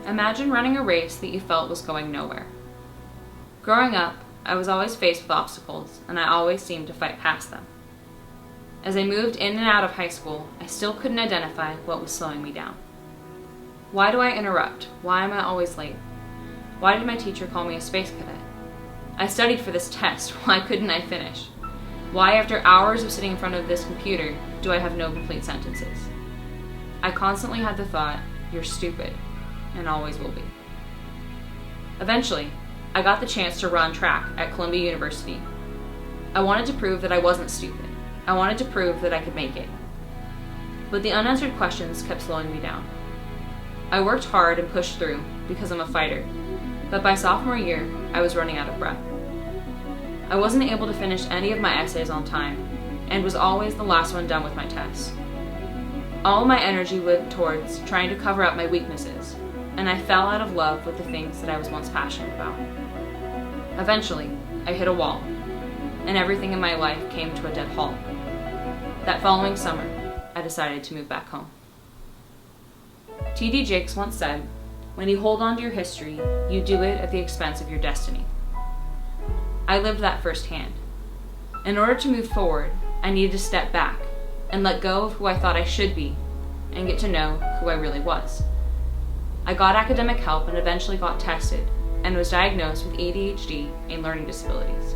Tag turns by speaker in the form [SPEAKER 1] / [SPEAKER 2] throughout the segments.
[SPEAKER 1] Imagine running a race that you felt was going nowhere. Growing up, I was always faced with obstacles, and I always seemed to fight past them. As I moved in and out of high school, I still couldn't identify what was slowing me down. Why do I interrupt? Why am I always late? Why did my teacher call me a space cadet? I studied for this test. Why couldn't I finish? Why, after hours of sitting in front of this computer, do I have no complete sentences? I constantly had the thought, you're stupid, and always will be. Eventually, I got the chance to run track at Columbia University. I wanted to prove that I wasn't stupid. I wanted to prove that I could make it. But the unanswered questions kept slowing me down. I worked hard and pushed through because I'm a fighter, but by sophomore year, I was running out of breath. I wasn't able to finish any of my essays on time, and was always the last one done with my tests. All my energy went towards trying to cover up my weaknesses, and I fell out of love with the things that I was once passionate about. Eventually, I hit a wall, and everything in my life came to a dead halt. That following summer, I decided to move back home. T.D. Jakes once said, "When you hold on to your history, you do it at the expense of your destiny." I lived that firsthand. In order to move forward, I needed to step back and let go of who I thought I should be and get to know who I really was. I got academic help and eventually got tested and was diagnosed with ADHD and learning disabilities.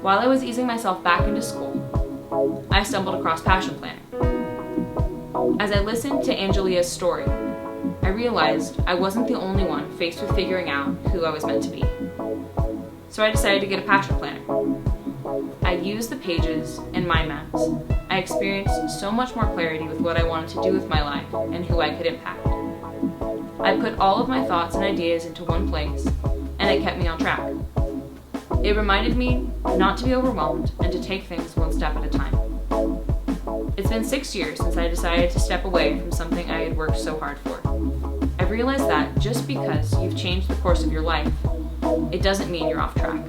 [SPEAKER 1] While I was easing myself back into school, I stumbled across Passion Planner. As I listened to Angelia's story, I realized I wasn't the only one faced with figuring out who I was meant to be. So I decided to get a Passion Planner. I used the pages and mind maps. I experienced so much more clarity with what I wanted to do with my life and who I could impact. I put all of my thoughts and ideas into one place, and it kept me on track. It reminded me not to be overwhelmed and to take things one step at a time. It's been 6 years since I decided to step away from something I had worked so hard for. I've realized that just because you've changed the course of your life, it doesn't mean you're off track.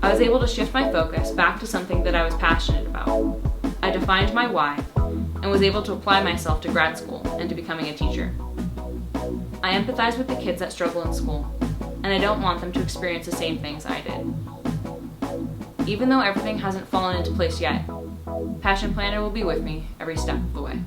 [SPEAKER 1] I was able to shift my focus back to something that I was passionate about. I defined my why and was able to apply myself to grad school and to becoming a teacher. I empathize with the kids that struggle in school, and I don't want them to experience the same things I did. Even though everything hasn't fallen into place yet, Passion Planner will be with me every step of the way.